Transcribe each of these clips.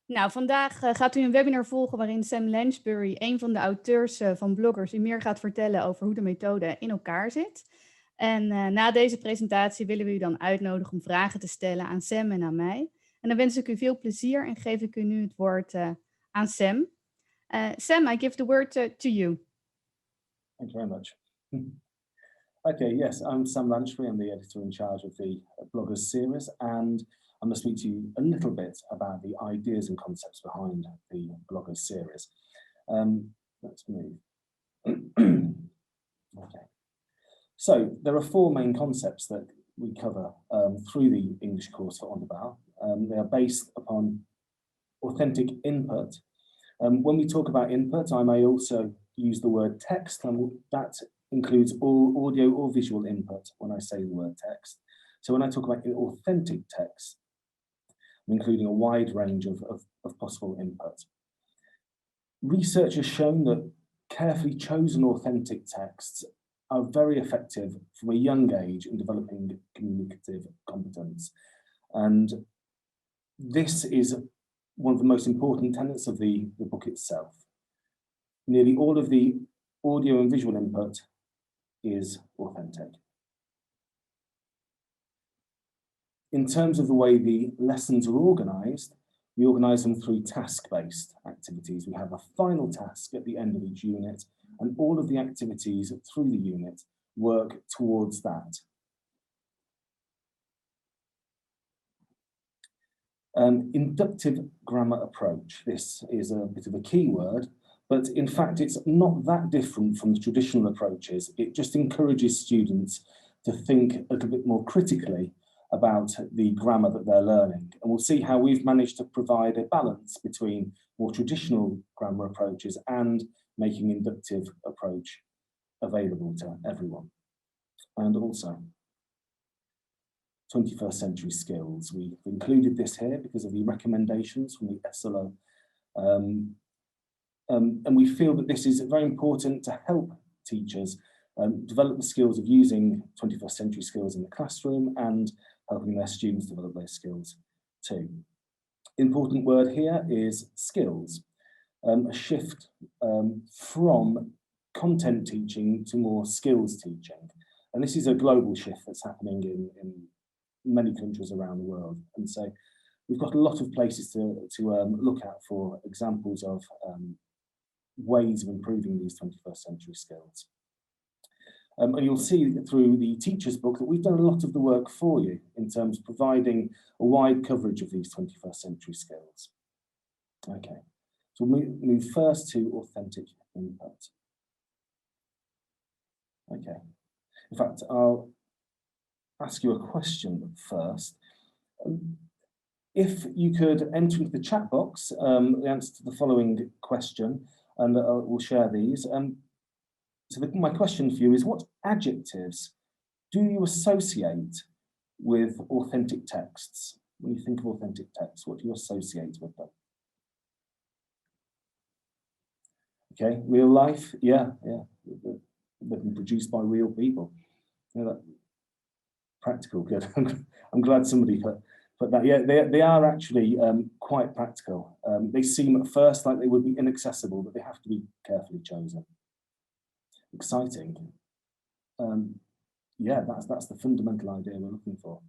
Nou, vandaag gaat u een webinar volgen waarin Sam Lanchbury, een van de auteurs van bloggers, u meer gaat vertellen over hoe de methode in elkaar zit. En na deze presentatie willen we u dan uitnodigen om vragen te stellen aan Sam en aan mij. En dan wens ik u veel plezier en geef ik u nu het woord aan Sam. Sam, I give the word to you. Thank you very much. Okay, yes, I'm Sam Lanchbury. I'm the editor in charge of the bloggers series, and I'm going to speak to you a little bit about the ideas and concepts behind the bloggers series. Let's move. Okay. So there are four main concepts that we cover through the English course for On the Bar. They are based upon authentic input. When we talk about input, I may also use the word text, and that includes all audio or visual input when I say the word text. So when I talk about authentic text, I'm including a wide range of possible input. Research has shown that carefully chosen authentic texts are very effective from a young age in developing communicative competence. And this is one of the most important tenets of the book itself. Nearly all of the audio and visual input is authentic. In terms of the way the lessons are organised, we organise them through task-based activities. We have a final task at the end of each unit, and all of the activities through the unit work towards that. Inductive grammar approach. This is a bit of a key word, but in fact, it's not that different from the traditional approaches. It just encourages students to think a little bit more critically about the grammar that they're learning. And we'll see how we've managed to provide a balance between more traditional grammar approaches and making inductive approach available to everyone. And also 21st century skills. We've included this here because of the recommendations from the SLO. And we feel that this is very important to help teachers develop the skills of using 21st century skills in the classroom and helping their students develop those skills too. Important word here is skills, a shift from content teaching to more skills teaching. And this is a global shift that's happening in many countries around the world. And so we've got a lot of places to look at for examples of ways of improving these 21st century skills. And you'll see through the teacher's book that we've done a lot of the work for you in terms of providing a wide coverage of these 21st century skills. Okay, so we'll move first to authentic input. Okay, in fact, I'll ask you a question first. If you could enter into the chat box the answer to the following question, and we'll share these. So my question for you is, what adjectives do you associate with authentic texts? When you think of authentic texts, what do you associate with them? Okay, real life, yeah. They've been produced by real people. You know, practical, good. I'm glad somebody put that. Yeah, they are actually quite practical. They seem at first like they would be inaccessible, but they have to be carefully chosen. Exciting. Yeah, that's the fundamental idea we're looking for.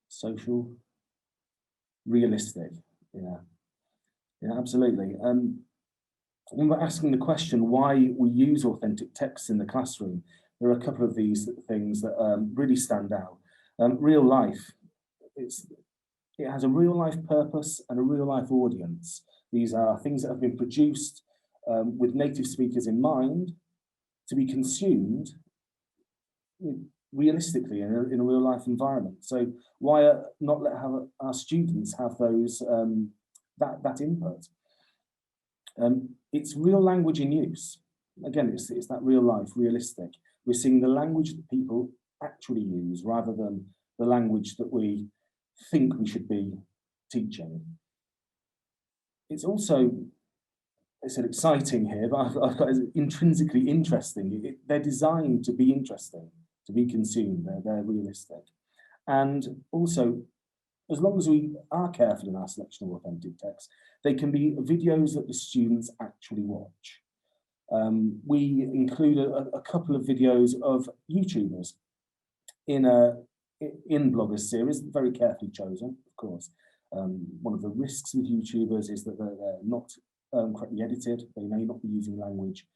Social, realistic. Yeah, absolutely. When we're asking the question why we use authentic texts in the classroom, there are a couple of these things that really stand out. Real life. It has a real life purpose and a real life audience. These are things that have been produced with native speakers in mind, to be consumed realistically in a real life environment. So why not let our students have those that input? It's real language in use. Again, it's that real life, realistic. We're seeing the language that people actually use rather than the language that we think we should be teaching. It's also, I said exciting here, but I've got intrinsically interesting. They're designed to be interesting, to be consumed. They're realistic. And also, as long as we are careful in our selection of authentic texts, They can be videos that the students actually watch. We include a couple of videos of YouTubers in Bloggers series, very carefully chosen, of course. One of the risks with YouTubers is that they're not correctly edited. They may not be using language,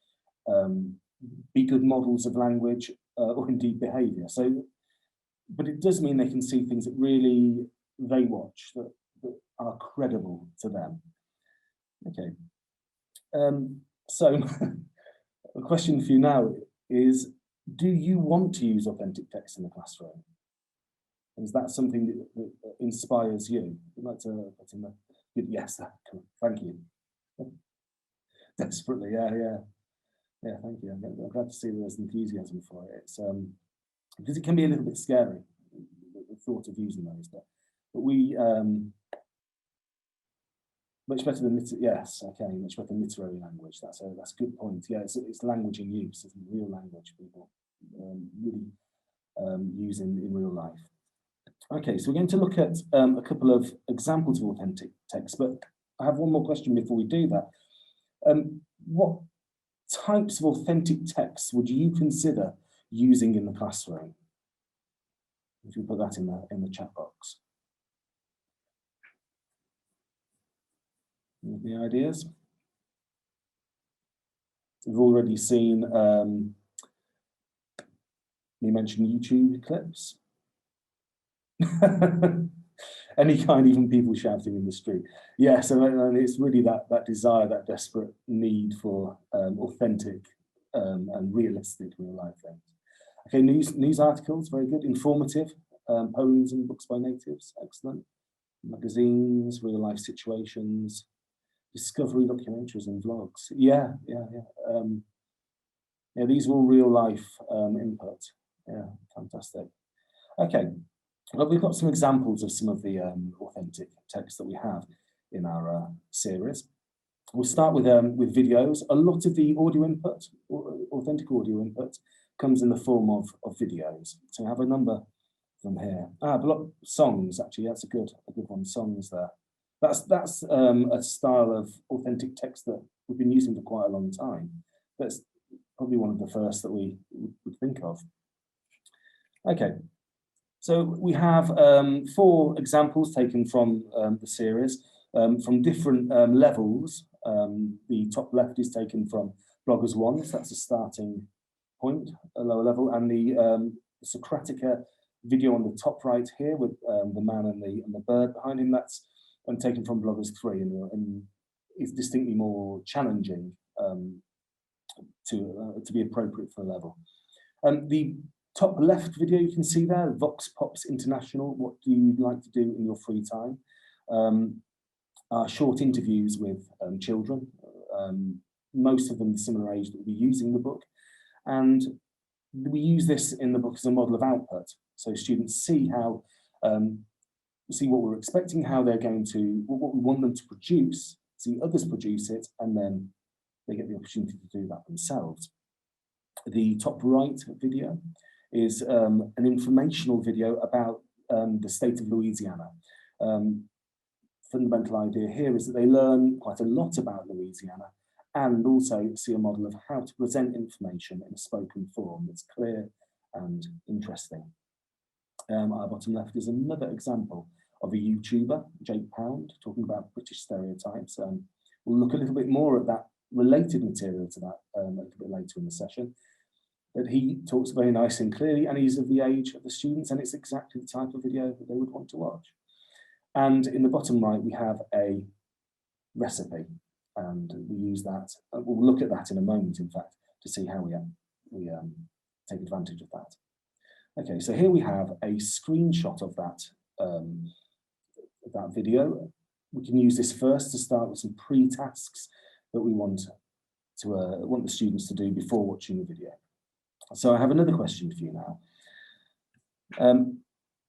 be good models of language, or indeed behaviour. So, but it does mean they can see things that really they watch, that are credible to them. Okay. So the question for you now is, do you want to use authentic text in the classroom? Is that something that inspires you? I'd like to put in the good yes. Thank you. Desperately, yeah, thank you. I'm glad to see there's enthusiasm for it. It's because it can be a little bit scary, the thought of using those, but we much better than much better than literary language. That's a good point. Yeah, it's language in use. It's real language people really use in real life. Okay, so we're going to look at a couple of examples of authentic text, but I have one more question before we do that. What types of authentic texts would you consider using in the classroom? If you put that in the chat box. Any ideas? We've already seen you mentioned YouTube clips. Any kind, even people shouting in the street. Yes, and it's really that desire, that desperate need for authentic and realistic real life things. Okay, news articles, very good. Informative, poems and books by natives, excellent. Magazines, real life situations, discovery documentaries and vlogs. Yeah, these are all real life input. Yeah, fantastic. Okay. Well, we've got some examples of some of the authentic texts that we have in our series. We'll start with videos. A lot of the audio input, authentic audio input, comes in the form of videos. So we have a number of them here. Songs, actually, that's a good one. Songs there. That's a style of authentic text that we've been using for quite a long time. That's probably one of the first that we would think of. Okay. So we have 4 examples taken from the series, from different levels. The top left is taken from Bloggers 1, so that's a starting point, a lower level, and the Socratica video on the top right here with the man and the bird behind him, that's taken from Bloggers 3, and is distinctly more challenging to be appropriate for the level. The top left video you can see there, Vox Pops International, what do you like to do in your free time? Are short interviews with children, most of them similar age that will be using the book. And we use this in the book as a model of output. So students see how, see what we're expecting, how they're going to, what we want them to produce, see others produce it, and then they get the opportunity to do that themselves. The top right video is an informational video about the state of Louisiana. Fundamental idea here is that they learn quite a lot about Louisiana and also see a model of how to present information in a spoken form that's clear and interesting. Our bottom left is another example of a YouTuber, Jake Pound, talking about British stereotypes. We'll look a little bit more at that related material to that a little bit later in the session. But he talks very nice and clearly, and he's of the age of the students, and it's exactly the type of video that they would want to watch. And in the bottom right, we have a recipe, and we use that. We'll look at that in a moment, in fact, to see how we take advantage of that. Okay, so here we have a screenshot of that video. We can use this first to start with some pre-tasks that we want the students to do before watching the video. So I have another question for you now.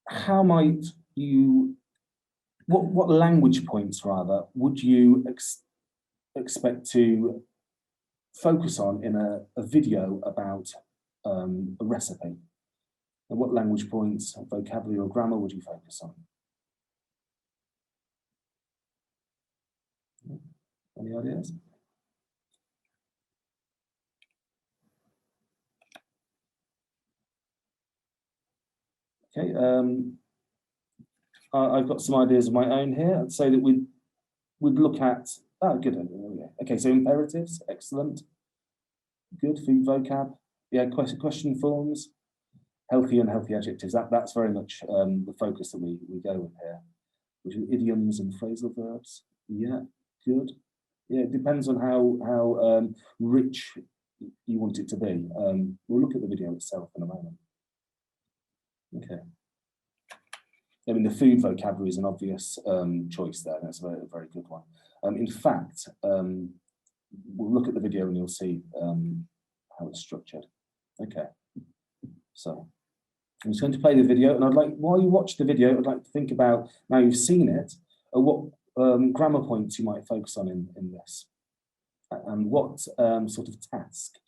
How might you, what language points rather would you expect to focus on in a video about a recipe? And what language points, vocabulary or grammar would you focus on? Any ideas? Okay, I've got some ideas of my own here. I'd say that we'd look at, good. Okay, so imperatives, excellent. Good, food vocab. Yeah, question forms, healthy and healthy adjectives. That's very much the focus that we go with here, which is idioms and phrasal verbs. Yeah, good. Yeah, it depends on how rich you want it to be. We'll look at the video itself in a moment. Okay. I mean, the food vocabulary is an obvious choice there. That's a very good one. In fact, we'll look at the video and you'll see how it's structured. Okay, so I'm just going to play the video, and I'd like, while you watch the video, I'd like to think about, now you've seen it, what grammar points you might focus on in this, and what sort of task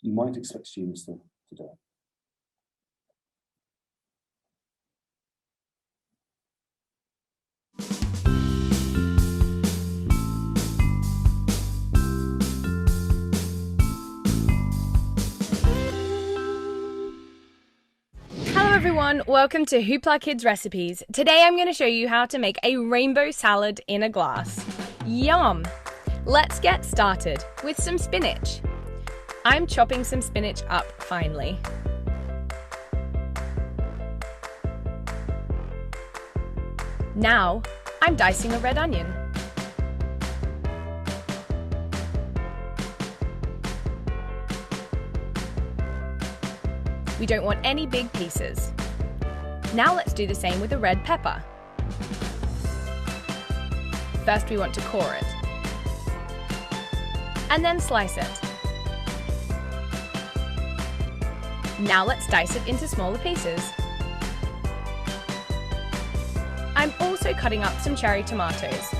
you might expect students to do. Hello everyone, welcome to Hoopla Kids Recipes. Today I'm going to show you how to make a rainbow salad in a glass. Yum! Let's get started with some spinach. I'm chopping some spinach up finely. Now I'm dicing a red onion. We don't want any big pieces. Now let's do the same with a red pepper. First we want to core it, and then slice it. Now let's dice it into smaller pieces. I'm also cutting up some cherry tomatoes.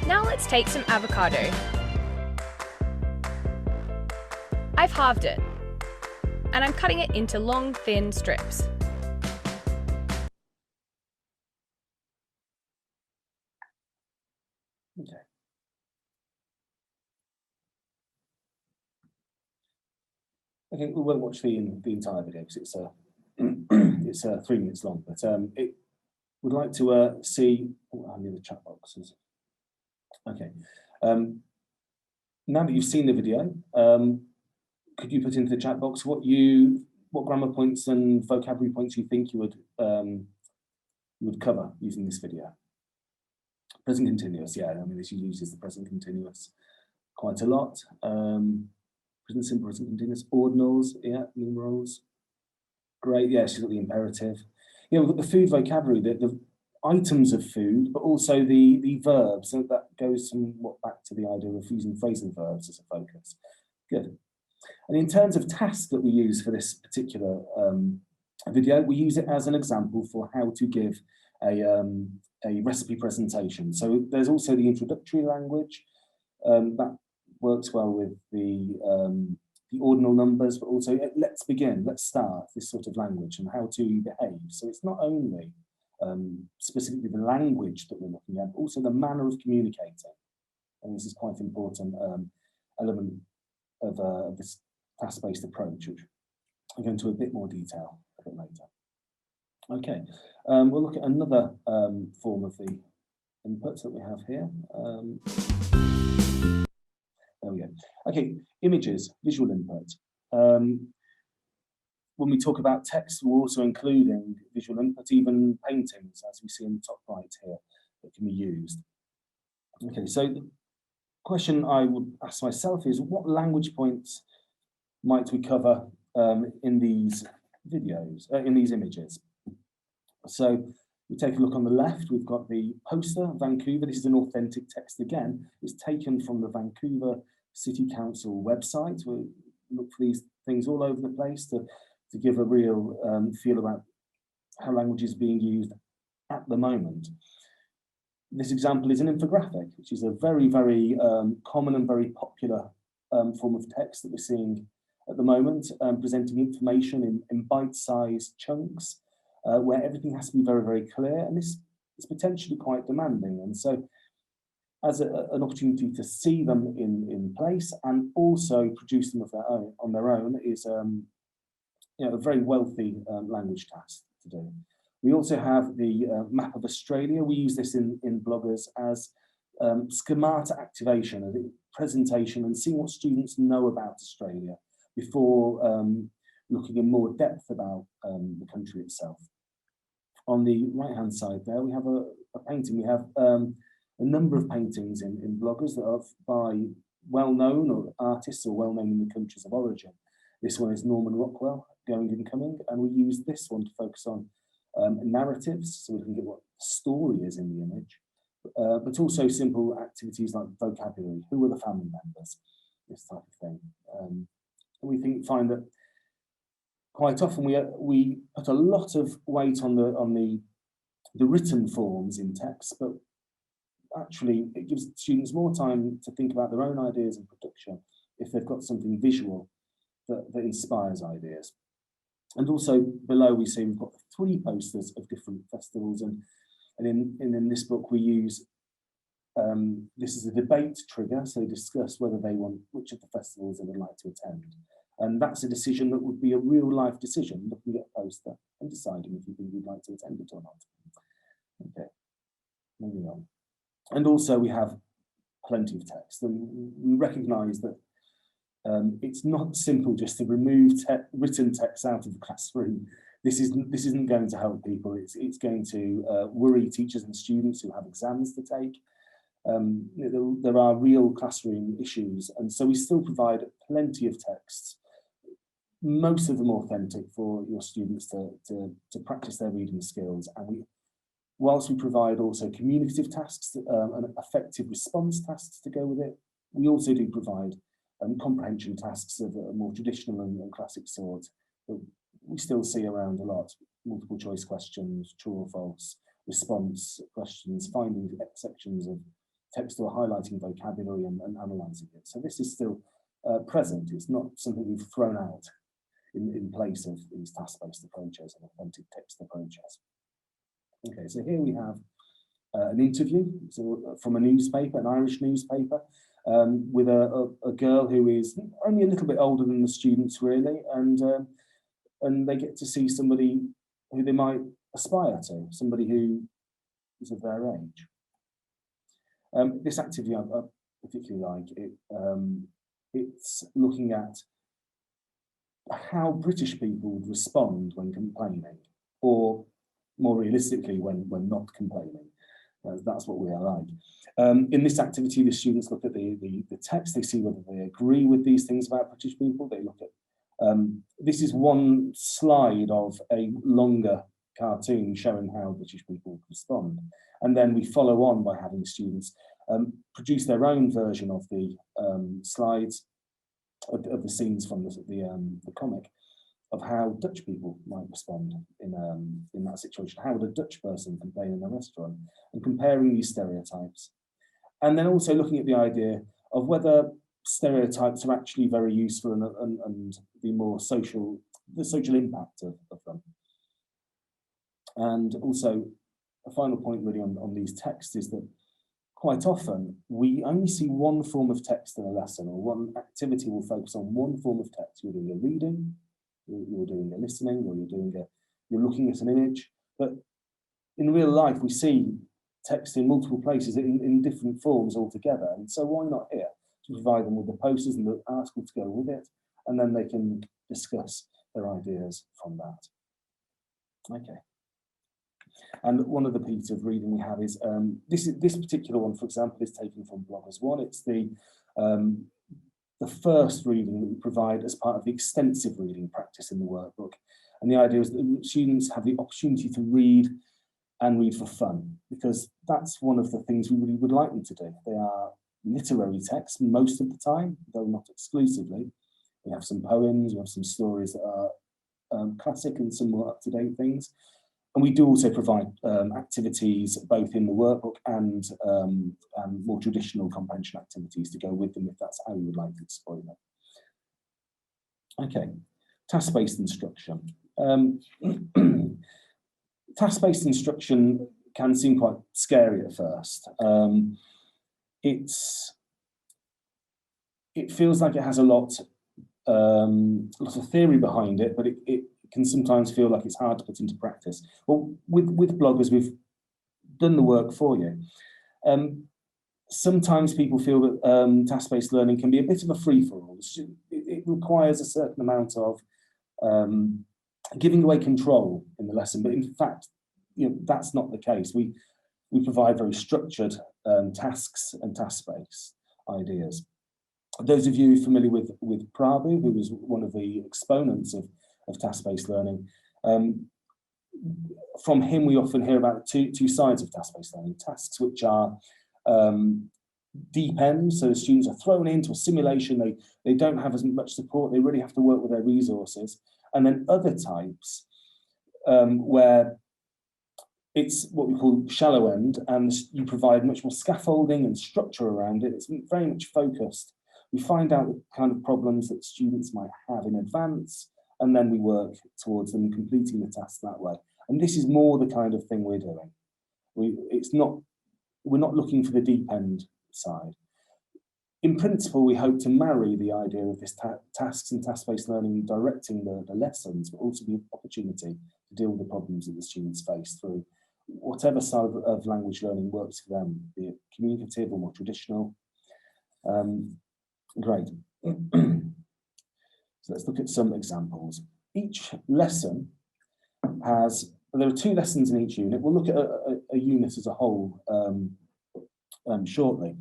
Now let's take some avocado. I've halved it, and I'm cutting it into long, thin strips. Okay. Okay, we won't watch the entire video because it's it's 3 minutes long, but it would like to see. Oh, I need the chat boxes. Okay. Now that you've seen the video, could you put into the chat box what grammar points and vocabulary points you think you would cover using this video? Present continuous, yeah. I mean, this uses the present continuous quite a lot. Present simple, present continuous, ordinals, yeah, numerals. Great, yeah, she's got the imperative. Yeah, we've got the food vocabulary, the items of food, but also the verbs. So that goes somewhat back to the idea of using phrasal verbs as a focus. Good. And in terms of tasks that we use for this particular video, we use it as an example for how to give a recipe presentation. So there's also the introductory language that works well with the ordinal numbers, but also let's begin, let's start, this sort of language and how to behave. So it's not only specifically the language that we're looking at, but also the manner of communicating. And this is quite an important element of this task-based approach, which I'll go into a bit more detail a bit later. Okay, we'll look at another form of the inputs that we have here. There we go. Okay, images, visual input. When we talk about text, we're also including visual input, even paintings, as we see in the top right here, that can be used. Okay, so the question I would ask myself is, what language points might we cover in these videos, in these images? So we take a look on the left, we've got the poster, Vancouver. This is an authentic text again. It's taken from the Vancouver City Council website. We look for these things all over the place to give a real feel about how language is being used at the moment. This example is an infographic, which is a very, very common and very popular form of text that we're seeing at the moment, presenting information in bite-sized chunks, where everything has to be very, very clear, and this is potentially quite demanding. And so as an opportunity to see them in place and also produce them on their own is a very wealthy language task to do. We also have the map of Australia. We use this in bloggers as schemata activation, a presentation, and seeing what students know about Australia before looking in more depth about the country itself. On the right-hand side there, we have a painting. We have a number of paintings in bloggers that are by well-known artists or well-known in the countries of origin. This one is Norman Rockwell, Going and Coming, and we use this one to focus on narratives, so we can get what the story is in the image, but also simple activities like vocabulary. Who are the family members? This type of thing. And we find that quite often we put a lot of weight on the written forms in text, but actually it gives students more time to think about their own ideas in production if they've got something visual that inspires ideas. And also below we see we've got 3 posters of different festivals, and in this book we use this is a debate trigger, so they discuss whether they want which of the festivals they would like to attend. And that's a decision that would be a real life decision, looking at a poster and deciding if you think you'd like to attend it or not. Okay, moving on. And also we have plenty of text, and we recognise that it's not simple just to remove written text out of the classroom. This isn't going to help people. It's going to worry teachers and students who have exams to take. There are real classroom issues, and so we still provide plenty of texts, most of them authentic for your students to practice their reading skills. And whilst we provide also communicative tasks and effective response tasks to go with it, we also do provide comprehension tasks of a more traditional and classic sort that we still see around a lot. Multiple choice questions, true or false, response questions, finding sections of text or highlighting vocabulary and analysing it. So this is still present. It's not something we've thrown out in place of these task-based approaches and authentic text approaches. Okay, so here we have an interview from a newspaper, an Irish newspaper, with a girl who is only a little bit older than the students really, and they get to see somebody who they might aspire to, somebody who is of their age. This activity I particularly like. It's looking at how British people would respond when complaining, or more realistically, when not complaining. That's what we are like. In this activity, the students look at the text, they see whether they agree with these things about British people. They look at, this is one slide of a longer cartoon showing how British people respond. And then we follow on by having students produce their own version of the slides, of the scenes from the comic, of how Dutch people might respond in that situation. How would a Dutch person complain in a restaurant? And comparing these stereotypes. And then also looking at the idea of whether stereotypes are actually very useful and the social impact of them. And also a final point really on these texts is that quite often we only see one form of text in a lesson, or one activity will focus on one form of text. You're doing a reading, you're doing a listening, or you're looking at an image. But in real life, we see text in multiple places in different forms altogether. And so why not here to provide them with the posters and the article to go with it, and then they can discuss their ideas from that. Okay. And one of the pieces of reading we have is this particular one, for example, is taken from Bloggers One. It's the first reading that we provide as part of the extensive reading practice in the workbook. And the idea is that students have the opportunity to read and read for fun, because that's one of the things we really would like them to do. They are literary texts most of the time, though not exclusively. We have some poems, we have some stories that are classic and some more up-to-date things. And we do also provide activities both in the workbook and more traditional comprehension activities to go with them if that's how you would like to explore them. Okay, task-based instruction. Task-based instruction can seem quite scary at first. It feels like it has a lot of theory behind it, but it can sometimes feel like it's hard to put into practice. Well, with bloggers, we've done the work for you. Sometimes people feel that task-based learning can be a bit of a free-for-all. It requires a certain amount of giving away control in the lesson, but in fact, that's not the case. We provide very structured tasks and task-based ideas. Those of you familiar with Prabhu, who was one of the exponents of task-based learning, from him we often hear about two sides of task-based learning. Tasks which are deep end, so the students are thrown into a simulation, they don't have as much support, they really have to work with their resources. And then other types where it's what we call shallow end, and you provide much more scaffolding and structure around it. It's very much focused. We find out the kind of problems that students might have in advance, and then we work towards them completing the task that way. And this is more the kind of thing we're doing. We're not looking for the deep end side. In principle, we hope to marry the idea of this tasks and task-based learning directing the lessons, but also the opportunity to deal with the problems that the students face through whatever side of language learning works for them, be it communicative or more traditional. Great. So let's look at some examples. Each lesson there are 2 lessons in each unit. We'll look at a unit as a whole shortly.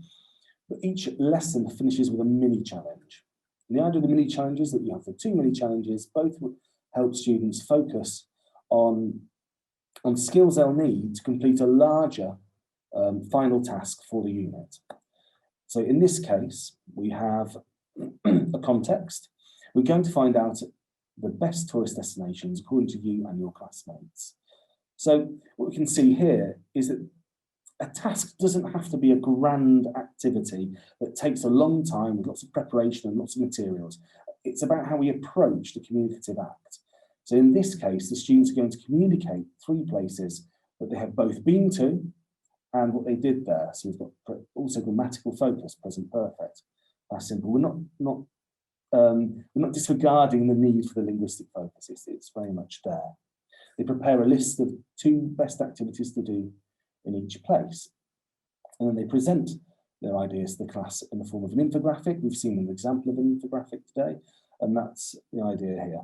But each lesson finishes with a mini challenge. And the idea of the mini challenge is that you have the 2 mini challenges, both help students focus on skills they'll need to complete a larger final task for the unit. So in this case, we have a context. We're going to find out the best tourist destinations according to you and your classmates. So what we can see here is that a task doesn't have to be a grand activity that takes a long time with lots of preparation and lots of materials. It's about how we approach the communicative act. So in this case, the students are going to communicate 3 places that they have both been to and what they did there. So we've got also grammatical focus, present perfect, that's simple. We're not disregarding the need for the linguistic focus. It's very much there. They prepare a list of 2 best activities to do in each place. And then they present their ideas to the class in the form of an infographic. We've seen an example of an infographic today, and that's the idea here.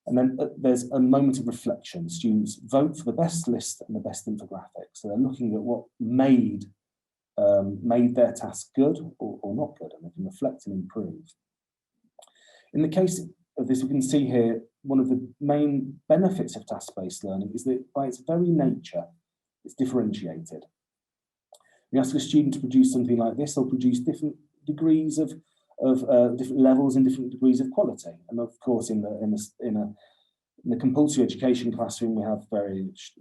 And then there's a moment of reflection. Students vote for the best list and the best infographic. So they're looking at what made their task good or not good, and they can reflect and improve. In the case of this, we can see here one of the main benefits of task-based learning is that by its very nature, it's differentiated. We ask a student to produce something like this, they'll produce different degrees of different levels and different degrees of quality. And of course, in the compulsory education classroom, we have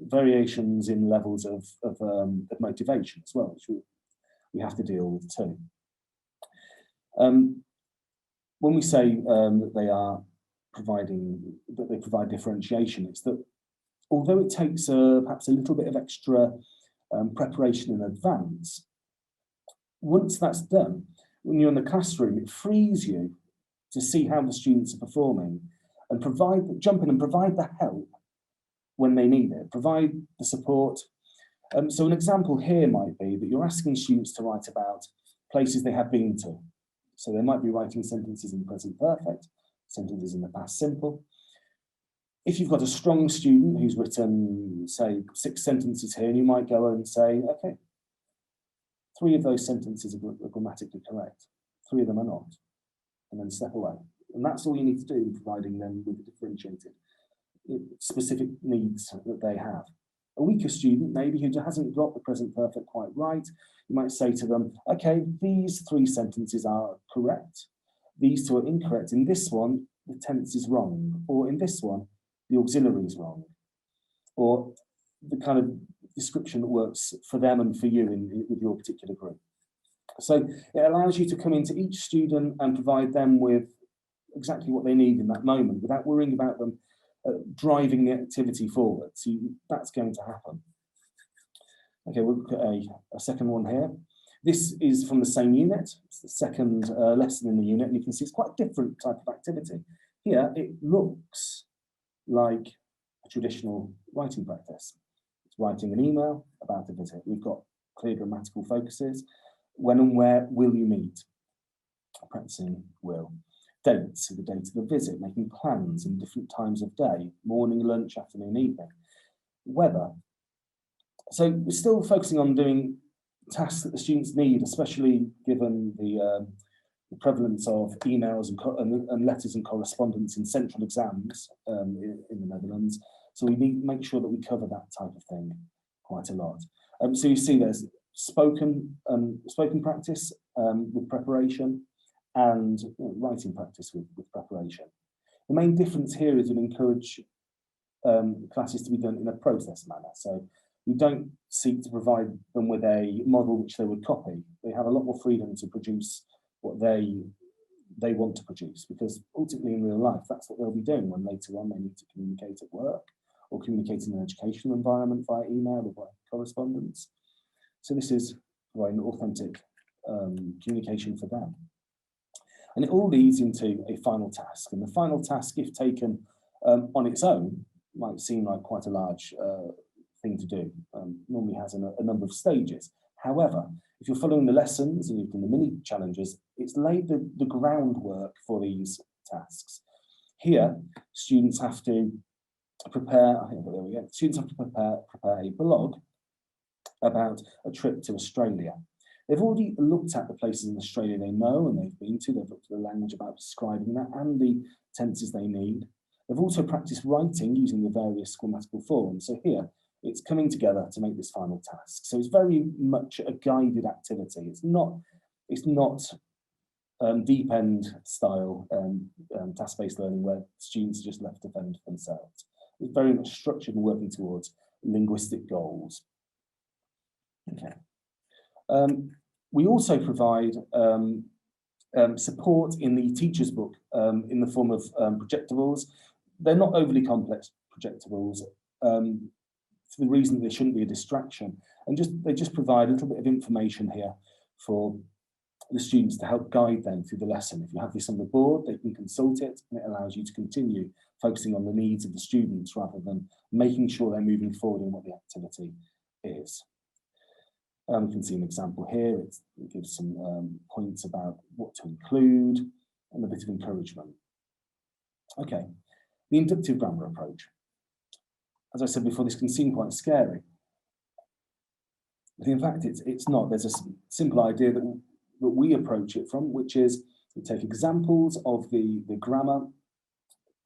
variations in levels of motivation as well, which we have to deal with too. When we say that they provide differentiation, it's that although it takes perhaps a little bit of extra preparation in advance, once that's done, when you're in the classroom, it frees you to see how the students are performing and jump in and provide the help when they need it, provide the support. So an example here might be that you're asking students to write about places they have been to. So they might be writing sentences in the present perfect, sentences in the past simple. If you've got a strong student who's written, say, 6 sentences here, and you might go and say, okay, 3 of those sentences are grammatically correct, 3 of them are not, and then step away. And that's all you need to do, providing them with the differentiated specific needs that they have. A weaker student, maybe who hasn't got the present perfect quite right, you might say to them, okay, these 3 sentences are correct, these 2 are incorrect. In this one, the tense is wrong, or in this one, the auxiliary is wrong, or the kind of description that works for them and for you with your particular group. So it allows you to come into each student and provide them with exactly what they need in that moment without worrying about them driving the activity forward. So that's going to happen. Okay, we'll look at a second one here. This is from the same unit. It's the second lesson in the unit, and you can see it's quite a different type of activity. Here, it looks like a traditional writing practice. It's writing an email about a visit. We've got clear grammatical focuses. When and where will you meet? Practicing will. Dates, so the date of the visit, making plans in different times of day, morning, lunch, afternoon, evening. Weather. So we're still focusing on doing tasks that the students need, especially given the prevalence of emails and letters and correspondence in central exams in the Netherlands. So we need to make sure that we cover that type of thing quite a lot. So you see there's spoken practice with preparation and writing practice with preparation. The main difference here is we encourage classes to be done in a process manner. So we don't seek to provide them with a model which they would copy. They have a lot more freedom to produce what they want to produce, because ultimately in real life, that's what they'll be doing when later on they need to communicate at work or communicate in an educational environment via email or via correspondence. So this is an authentic communication for them. And it all leads into a final task. And the final task, if taken on its own, might seem like quite a large thing to do. Normally has a number of stages. However, if you're following the lessons and you've done the mini challenges, it's laid the groundwork for these tasks. Here, students have to prepare, students have to prepare a blog about a trip to Australia. They've already looked at the places in Australia they know and they've been to. They've looked at the language about describing that and the tenses they need. They've also practiced writing using the various grammatical forms. So here, it's coming together to make this final task. So it's very much a guided activity. It's not deep end style task-based learning where students are just left to fend for themselves. It's very much structured and working towards linguistic goals. Okay. We also provide support in the teacher's book in the form of projectables. They're not overly complex projectables for the reason that they shouldn't be a distraction, and they just provide a little bit of information here for the students to help guide them through the lesson. If you have this on the board, they can consult it, and it allows you to continue focusing on the needs of the students rather than making sure they're moving forward in what the activity is. We can see an example here. It gives some points about what to include and a bit of encouragement. Okay, the inductive grammar approach. As I said before, this can seem quite scary, but in fact it's not. There's a simple idea that we approach it from, which is we take examples of the grammar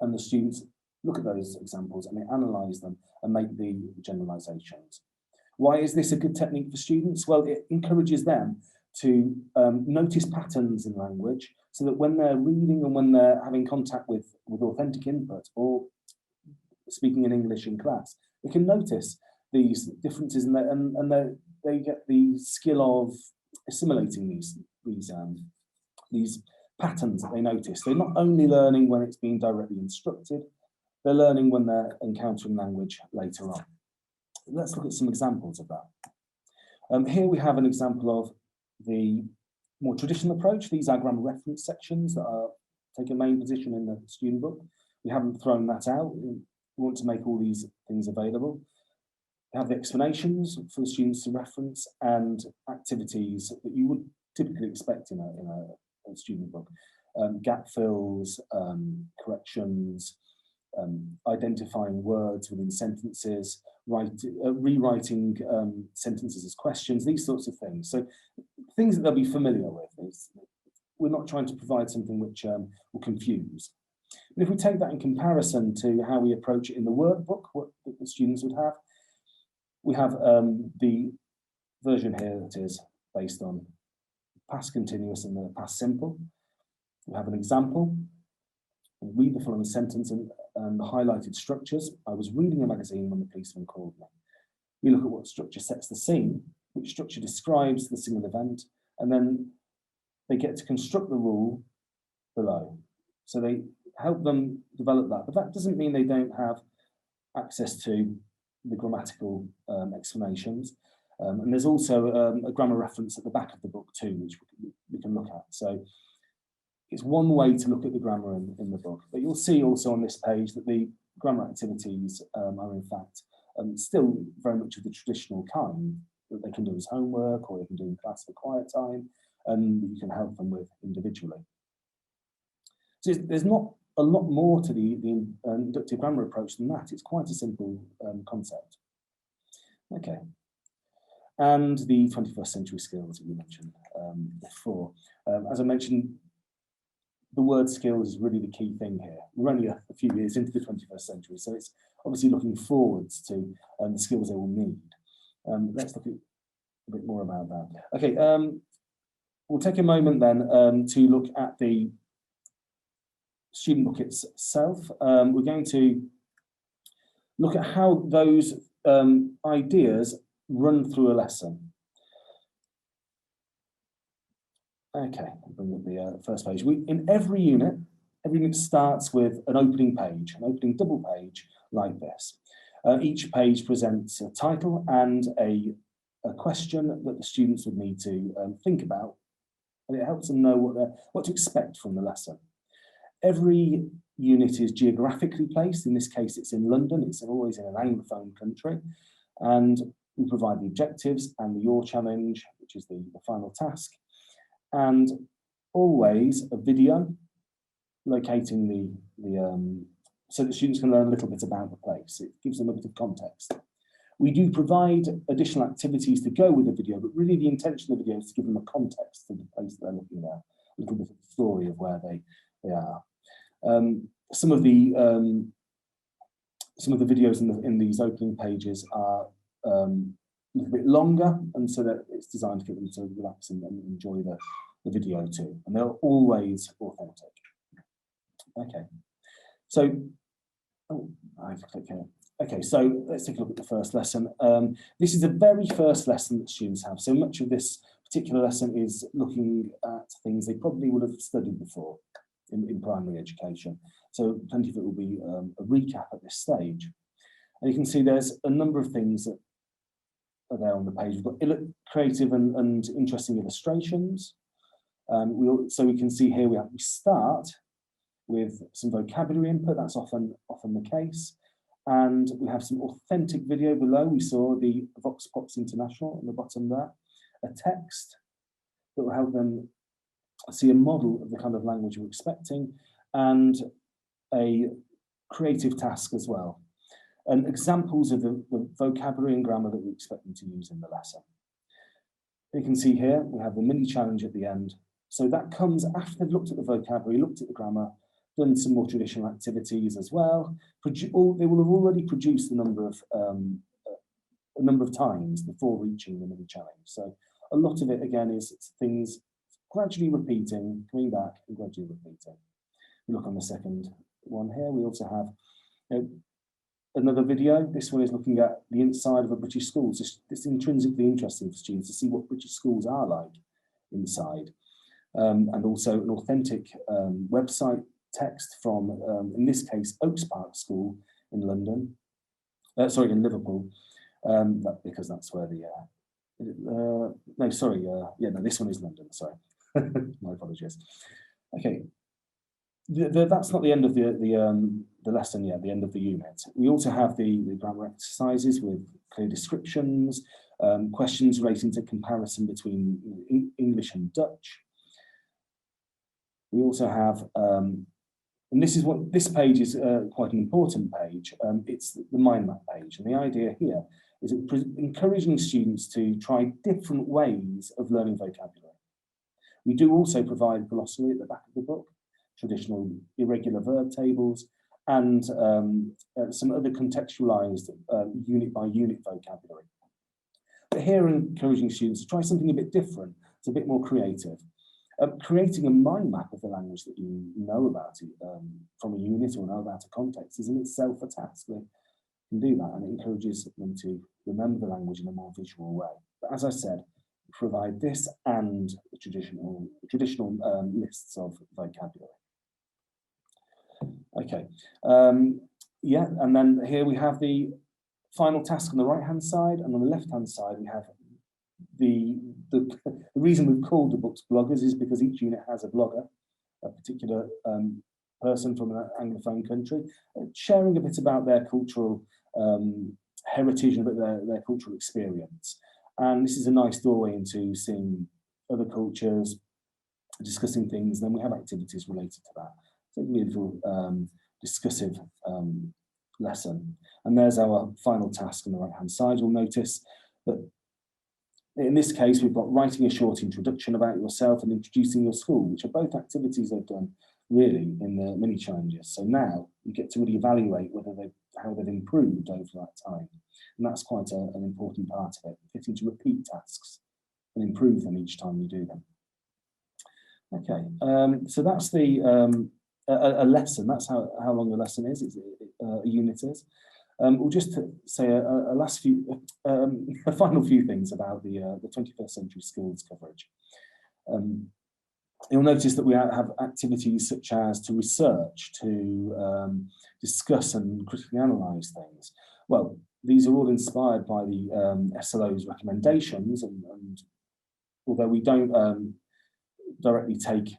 and the students look at those examples and they analyse them and make the generalisations. Why is this a good technique for students? Well, it encourages them to notice patterns in language so that when they're reading and when they're having contact with authentic input or speaking in English in class, they can notice these differences and they get the skill of assimilating these patterns that they notice. They're not only learning when it's being directly instructed, they're learning when they're encountering language later on. Let's look at some examples of that. Here we have an example of the more traditional approach. These are grammar reference sections that take a main position in the student book. We haven't thrown that out. We want to make all these things available. We have the explanations for the students to reference and activities that you would typically expect in a student book. Gap fills, corrections, identifying words within sentences, rewriting sentences as questions, these sorts of things. So things that they'll be familiar with. We're not trying to provide something which will confuse. But if we take that in comparison to how we approach it in the workbook, what the students would have, we have the version here that is based on past continuous and the past simple. We have an example. We read the following sentence and the highlighted structures. I was reading a magazine when the policeman called me. We look at what structure sets the scene, which structure describes the single event, and then they get to construct the rule below. So they help them develop that, but that doesn't mean they don't have access to the grammatical explanations. And there's also a grammar reference at the back of the book too, which we can look at. So it's one way to look at the grammar in the book, but you'll see also on this page that the grammar activities are in fact still very much of the traditional kind that they can do as homework or they can do in class for quiet time, and you can help them with individually. So there's not a lot more to the inductive grammar approach than that. It's quite a simple concept. Okay. And the 21st century skills that we mentioned before. As I mentioned, the word skills is really the key thing here. We're only a few years into the 21st century, so it's obviously looking forwards to the skills they will need. Let's look at a bit more about that. Okay, we'll take a moment then to look at the student book itself. We're going to look at how those ideas run through a lesson. Okay, I'll bring up the first page. In every unit starts with an opening page, an opening double page like this. Each page presents a title and a question that the students would need to think about, and it helps them know what to expect from the lesson. Every unit is geographically placed. In this case, it's in London. It's always in an Anglophone country, and we provide the objectives and the Your Challenge, which is the final task, and always a video locating so that students can learn a little bit about the place. It gives them a bit of context. We do provide additional activities to go with the video, but really the intention of the video is to give them a context to the place that they're looking at, a little bit of the story of where they are. Some of the videos in these opening pages are a little bit longer, and so that it's designed to get them to relax and enjoy the video too. And they're always authentic. Okay, so I have to click here. Okay, so let's take a look at the first lesson. This is the very first lesson that students have. So much of this particular lesson is looking at things they probably would have studied before in primary education. So plenty of it will be a recap at this stage. And you can see there's a number of things that are there on the page. We've got creative and interesting illustrations. So we can see here we start with some vocabulary input. That's often the case. And we have some authentic video below. We saw the Vox Pops International on the bottom there. A text that will help them see a model of the kind of language we're expecting, and a creative task as well. And examples of the vocabulary and grammar that we expect them to use in the lesson. You can see here, we have the mini challenge at the end. So that comes after they've looked at the vocabulary, looked at the grammar, done some more traditional activities as well. They will have already produced a number of times before reaching the mini challenge. So a lot of it, again, is things gradually repeating, coming back and gradually repeating. We look on the second one here. We also have another video. This one is looking at the inside of a British school. It's intrinsically interesting for students to see what British schools are like inside. And also an authentic website text from, in this case, Oaks Park School in London. In Liverpool, because that's where this one is London, sorry. My apologies. Okay, that's not the end of the lesson yet, the end of the unit. We also have the grammar exercises with clear descriptions, questions relating to comparison between English and Dutch. We also have, and this page is quite an important page. It's the mind map page, and the idea here is encouraging students to try different ways of learning vocabulary. We do also provide glossary at the back of the book, traditional irregular verb tables, and some other contextualized unit by unit vocabulary. But here, encouraging students to try something a bit different, it's a bit more creative. Creating a mind map of the language that you know about from a unit or know about a context is in itself a task. They can do that, and it encourages them to remember the language in a more visual way. But as I said, we provide this and the traditional lists of vocabulary. Okay, yeah, and then here we have the final task on the right-hand side, and on the left-hand side we have the reason we've called the books bloggers is because each unit has a blogger, a particular person from an Anglophone country, sharing a bit about their cultural heritage and a bit of their cultural experience. And this is a nice doorway into seeing other cultures, discussing things. Then we have activities related to that. So it's a beautiful discussive lesson. And there's our final task on the right-hand side. You'll notice that in this case, we've got writing a short introduction about yourself and introducing your school, which are both activities they've done really in the mini challenges. So now you get to really evaluate how they've improved over that time. And that's quite an important part of it, getting to repeat tasks and improve them each time you do them. Okay, so that's the a lesson. That's how long a lesson is. A unit is. We'll just say a final few things about the 21st century skills coverage. You'll notice that we have activities such as to research, to discuss and critically analyse things. Well, these are all inspired by the SLO's recommendations, and although we don't directly take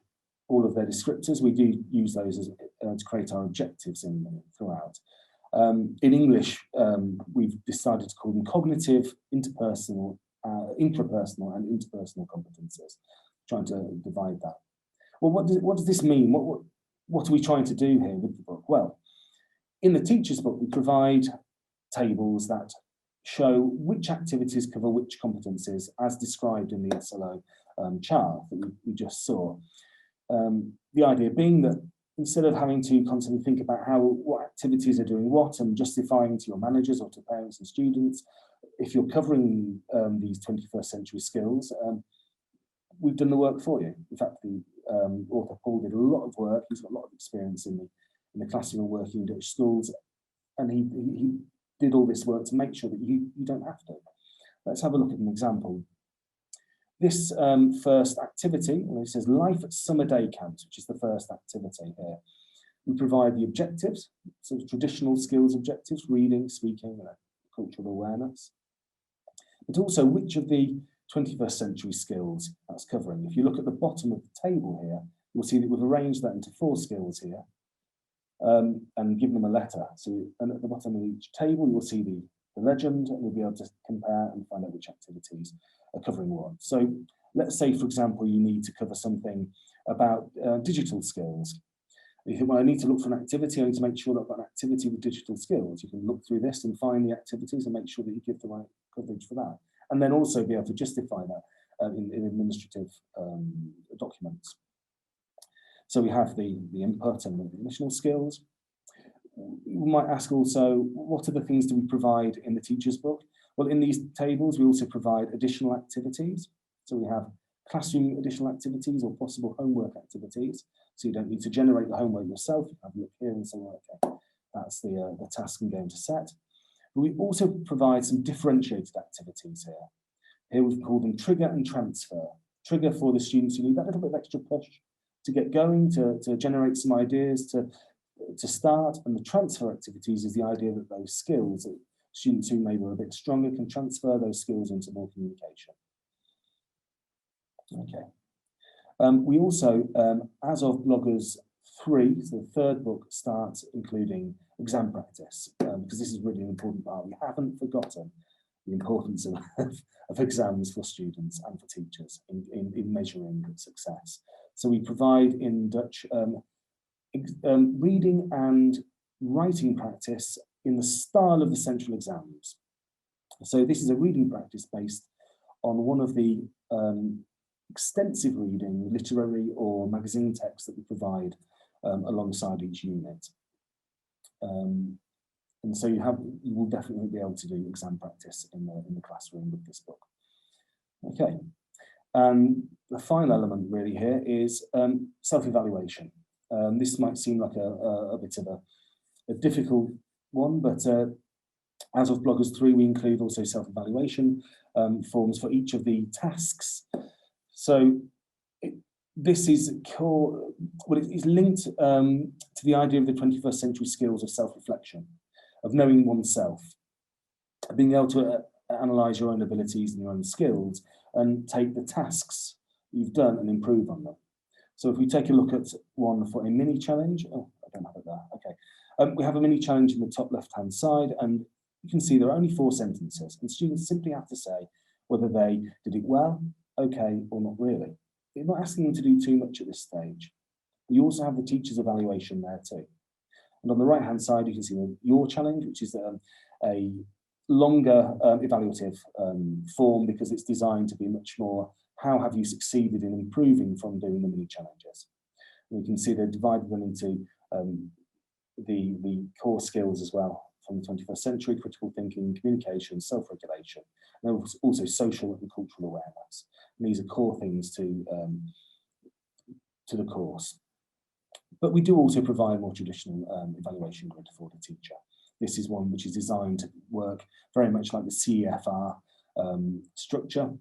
all of their descriptors, we do use those as, to create our objectives throughout. In English, we've decided to call them cognitive, intrapersonal and interpersonal competences, trying to divide that. Well, what does this mean? What are we trying to do here with the book? Well, in the teacher's book, we provide tables that show which activities cover which competencies, as described in the SLO chart that we just saw. The idea being that instead of having to constantly think about what activities are doing what and justifying to your managers or to parents and students, if you're covering these 21st century skills, we've done the work for you. In fact, the author Paul did a lot of work. He's got a lot of experience in the classroom working in Dutch schools, and he did all this work to make sure that you don't have to. Let's have a look at an example. This first activity, it says Life at Summer Day Camps, which is the first activity here. We provide the objectives, so traditional skills objectives, reading, speaking, cultural awareness, but also which of the 21st century skills that's covering. If you look at the bottom of the table here, you'll see that we've arranged that into 4 skills here and given them a letter. So, and at the bottom of each table, you'll see the legend, and you'll be able to compare and find out which activities are covering what. So let's say, for example, you need to cover something about digital skills. You think, well, I need to look for an activity, I need to make sure that I've got an activity with digital skills. You can look through this and find the activities and make sure that you give the right coverage for that. And then also be able to justify that in administrative documents. So we have the input and the initial skills. We might ask also, what other things do we provide in the teacher's book? Well, in these tables, we also provide additional activities. So we have classroom additional activities or possible homework activities. So you don't need to generate the homework yourself. You have a look here and say, well, okay, that's the task I'm going to set. But we also provide some differentiated activities here. Here we've called them trigger and transfer. Trigger for the students who need that little bit of extra push to get going, to generate some ideas, to start. And the transfer activities is the idea that those skills, that students who maybe are a bit stronger can transfer those skills into more communication. Okay. We also, as of Bloggers 3, so the third book, starts including exam practice, because this is really an important part. We haven't forgotten the importance of exams for students and for teachers in measuring success. So we provide in Dutch reading and writing practice in the style of the central exams. So this is a reading practice based on one of the extensive reading, literary or magazine texts that we provide alongside each unit. And so you will definitely be able to do exam practice in the classroom with this book. Okay, the final element really here is self-evaluation. This might seem like a bit of a difficult one, but as of Bloggers 3, we include also self-evaluation forms for each of the tasks. So this is core, well, it's linked to the idea of the 21st century skills of self-reflection, of knowing oneself, being able to analyse your own abilities and your own skills and take the tasks you've done and improve on them. So if we take a look at one for a mini challenge, oh, I don't have it there, okay. We have a mini challenge in the top left-hand side, and you can see there are only 4 sentences, and students simply have to say whether they did it well, okay, or not really. You're not asking them to do too much at this stage. You also have the teacher's evaluation there too. And on the right-hand side, you can see your challenge, which is a longer evaluative form, because it's designed to be much more, how have you succeeded in improving from doing the mini challenges? And we can see they've divided them into the core skills as well, from the 21st century: critical thinking, communication, self-regulation, and also social and cultural awareness. And these are core things to the course. But we do also provide more traditional evaluation grid for the teacher. This is one which is designed to work very much like the CEFR structure,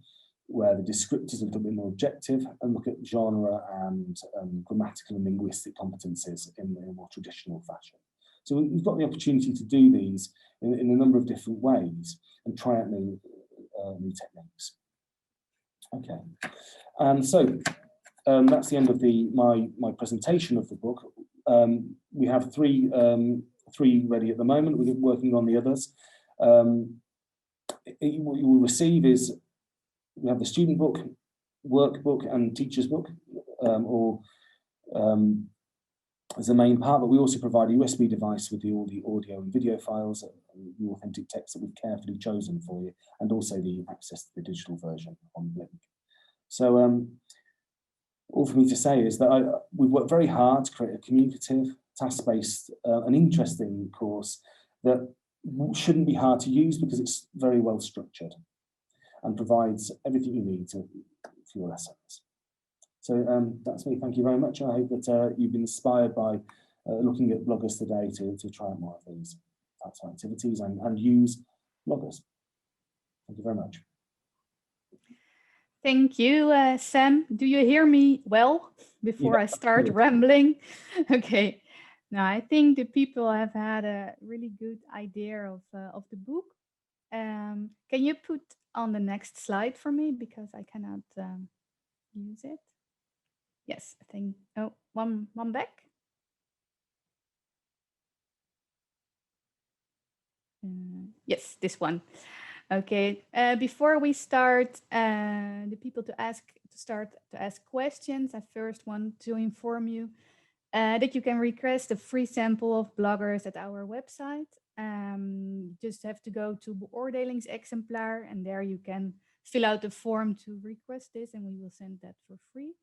where the descriptors are a little bit more objective and look at genre and grammatical and linguistic competencies in a more traditional fashion. So we've got the opportunity to do these in a number of different ways and try out new techniques. Okay, and so that's the end of my presentation of the book. We have three ready at the moment. We're working on the others. What you will receive is, we have the student book, workbook, and teacher's book, as the main part, but we also provide a USB device with all the audio and video files, the authentic text that we've carefully chosen for you, and also the access to the digital version on Blink. So all for me to say is that we've worked very hard to create a communicative, task-based, and interesting course that shouldn't be hard to use, because it's very well structured and provides everything you need for your lessons. So that's me. Thank you very much. I hope that you've been inspired by looking at bloggers today to try out more of these types of activities and use bloggers. Thank you very much. Thank you, Sam. Do you hear me well before I start rambling? Okay. Now, I think the people have had a really good idea of the book. Can you put on the next slide for me, because I cannot use it? Yes, I think. Oh, one back. Yes, this one. Okay. Before we start, the people to ask questions, I first want to inform you that you can request a free sample of bloggers at our website. You just have to go to beoordelingsexemplaar, and there you can fill out the form to request this, and we will send that for free.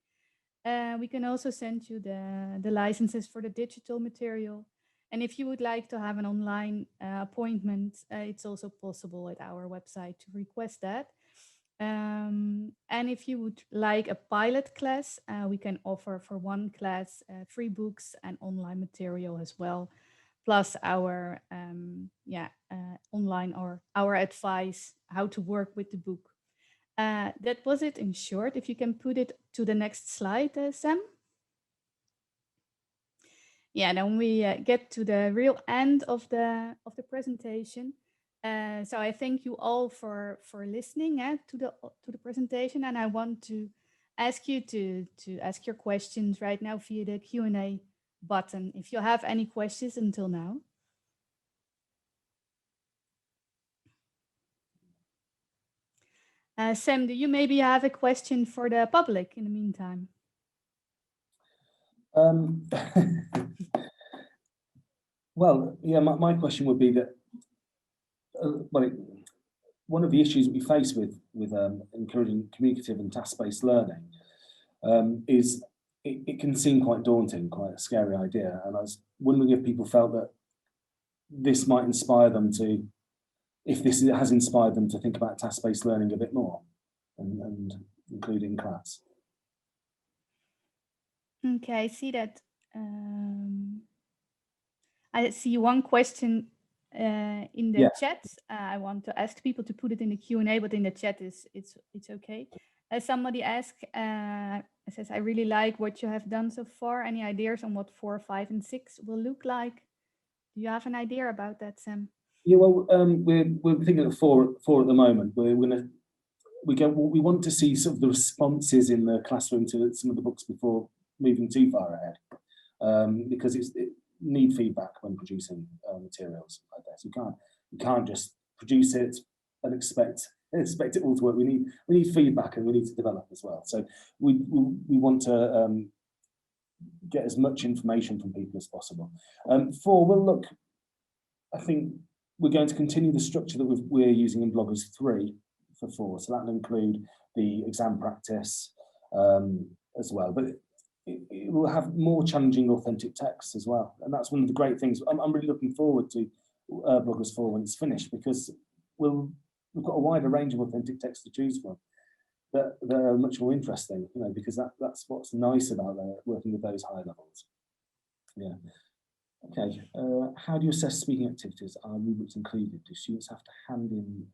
We can also send you the licenses for the digital material. And if you would like to have an online appointment, it's also possible at our website to request that. And if you would like a pilot class, we can offer for one class 3 books and online material as well, plus our online or our advice how to work with the book. That was it in short. If you can put it to the next slide, Sam. Yeah, then we get to the real end of the presentation. So I thank you all for listening to the presentation, and I want to ask you to ask your questions right now via the Q&A button, if you have any questions until now. Sam, do you maybe have a question for the public in the meantime? Well, yeah, my question would be that, one of the issues we face with encouraging communicative and task-based learning is it can seem quite daunting, quite a scary idea. And I was wondering if people felt that this might inspire them to, if this has inspired them to think about task-based learning a bit more and include in class. Okay, I see that. I see one question in the chat. I want to ask people to put it in the Q&A, but in the chat it's okay. Somebody asked, says, I really like what you have done so far. Any ideas on what 4, 5, and 6 will look like? Do you have an idea about that, Sam? Yeah, well, we're thinking of four at the moment. We want to see sort of the responses in the classroom to some of the books before moving too far ahead, because it need feedback when producing materials like this. You can't just produce it and expect it all to work. We need feedback, and we need to develop as well. So we want to get as much information from people as possible. 4 will look, I think we're going to continue the structure that we're using in Bloggers 3 for 4. So that'll include the exam practice as well. But it will have more challenging authentic texts as well. And that's one of the great things. I'm really looking forward to Bloggers 4 when it's finished, because we've got a wider range of authentic texts to choose from that are much more interesting, you know, because that's what's nice about working with those high levels. Yeah. Okay. How do you assess speaking activities? Are rubrics included? Do students have to hand in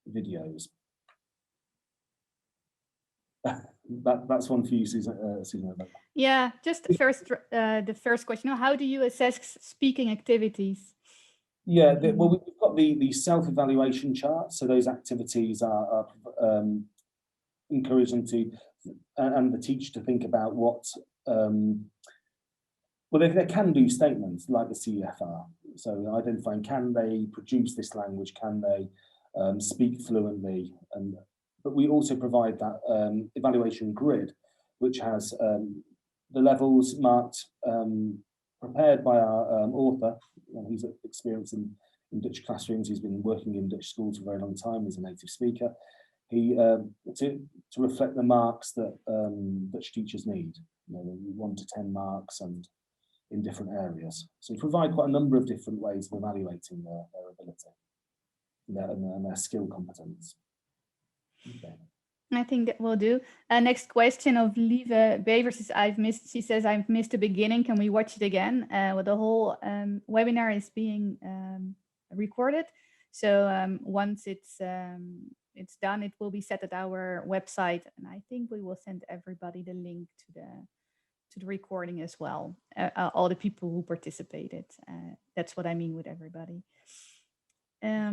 videos? That's one for you, Susan. Yeah, just the first question. How do you assess speaking activities? Yeah, well, we've got the self-evaluation chart. So those activities are encouraging to and the teacher to think about what. Well, they can do statements like the CEFR. So identifying, can they produce this language? Can they speak fluently? But we also provide that evaluation grid, which has the levels marked, prepared by our author. He's experienced in Dutch classrooms. He's been working in Dutch schools for a very long time. He's a native speaker. He to reflect the marks that Dutch teachers need, 1 to 10 marks, and in different areas. So we provide quite a number of different ways of evaluating their ability and their skill competence. Okay. I think that will do. Next question of Lieve Bevers is she says, I've missed the beginning. Can we watch it again? Well, the whole webinar is being recorded. So once it's done, it will be set at our website. And I think we will send everybody the link to the recording as well. All the people who participated. That's what I mean with everybody. I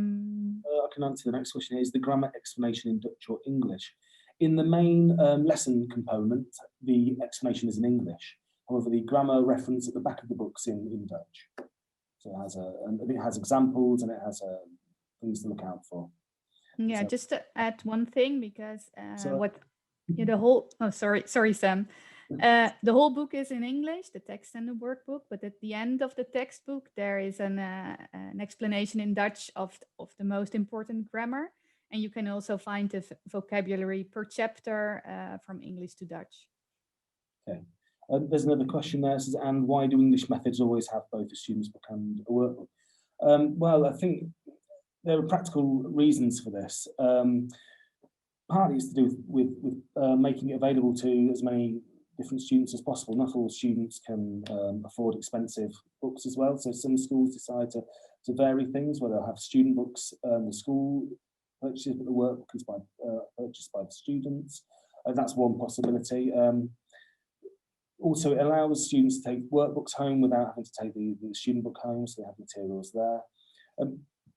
can answer the next question. Is the grammar explanation in Dutch or English? In the main lesson component, the explanation is in English. However, the grammar reference at the back of the book's in Dutch. So it has examples, and it has things to look out for. Yeah, so, just to add one thing, because the whole. Oh, sorry, Sam. The whole book is in English, the text and the workbook, but at the end of the textbook, there is an explanation in Dutch of the most important grammar. And you can also find the vocabulary per chapter from English to Dutch. Okay. There's another question there. It says, and why do English methods always have both a student's book and a workbook? Well, I think there are practical reasons for this. Partly it's to do with making it available to as many different students as possible. Not all students can afford expensive books as well. So some schools decide to vary things, where they'll have student books, the school purchases, but the workbook is purchased by the students. That's one possibility. Also, it allows students to take workbooks home without having to take the student book home, so they have materials there.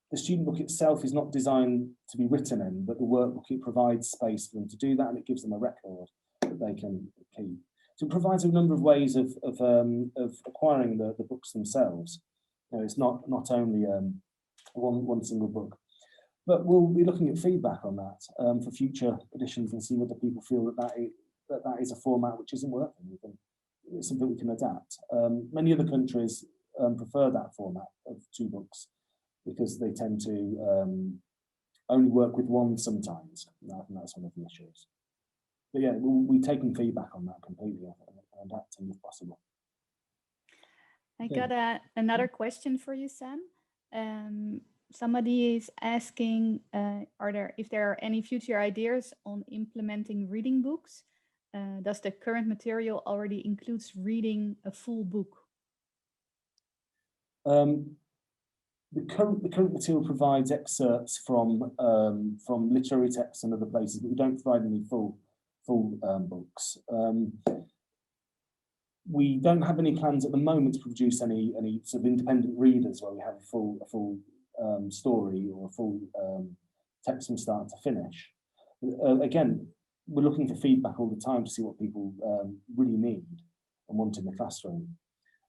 The student book itself is not designed to be written in, but the workbook, it provides space for them to do that, and it gives them a record that they can keep. So it provides a number of ways of acquiring the books themselves. It's not only one single book. But we'll be looking at feedback on that for future editions, and see whether people feel that is a format which isn't working. It's something we can adapt. Many other countries prefer that format of 2 books, because they tend to only work with one sometimes. And I think that's one of the issues. But yeah, we're taking feedback on that completely and adapting if possible. I got another question for you, Sam. Somebody is asking, if there are any future ideas on implementing reading books? Does the current material already includes reading a full book? The current material provides excerpts from literary texts and other places, but we don't provide any full books. We don't have any plans at the moment to produce any sort of independent readers where we have a full story or a full text from start to finish. Again, we're looking for feedback all the time to see what people really need and want in the classroom.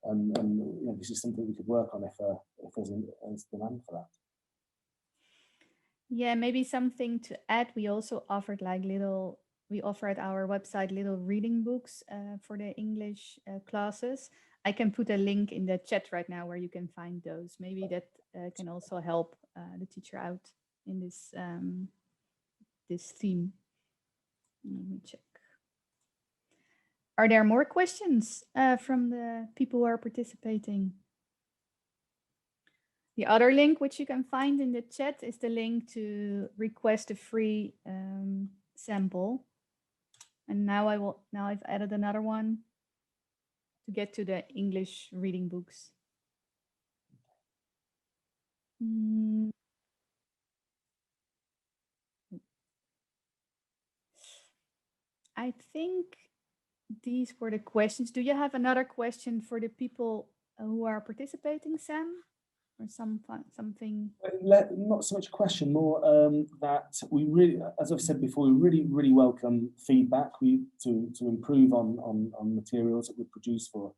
And you know, this is something we could work on if there's demand for that. Yeah, maybe something to add. We also offered we offer at our website little reading books for the English classes. I can put a link in the chat right now where you can find those. Maybe that can also help the teacher out in this this theme. Let me check. Are there more questions from the people who are participating? The other link which you can find in the chat is the link to request a free sample. And now I've added another one to get to the English reading books. I think these were the questions. Do you have another question for the people who are participating, Sam? Or something? Not so much a question, more that we really, as I've said before, we really welcome feedback to improve on materials that we produce for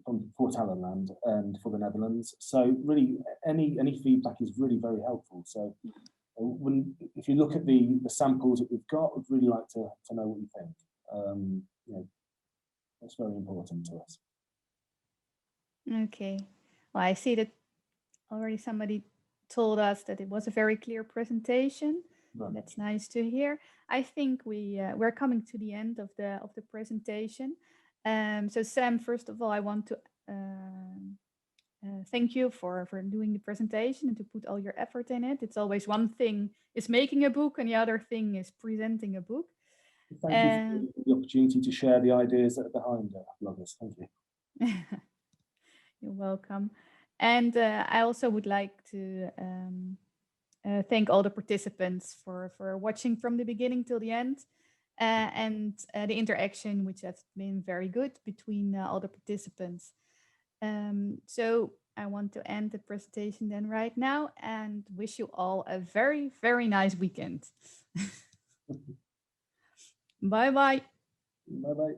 Talentland and for the Netherlands. So really, any feedback is really very helpful. So if you look at the samples that we've got, we'd really like to know what you think. You know, that's very important to us. Okay. Well, I see that already somebody told us that it was a very clear presentation. Right. That's nice to hear. I think we're coming to the end of the presentation. So Sam, first of all, I want to thank you for doing the presentation and to put all your effort in it. It's always one thing is making a book and the other thing is presenting a book. Thank you for the opportunity to share the ideas that are behind bloggers. Thank you. You're welcome. And I also would like to thank all the participants for watching from the beginning till the end and the interaction, which has been very good between all the participants. So I want to end the presentation then right now and wish you all a very, very nice weekend. Bye-bye. Bye-bye.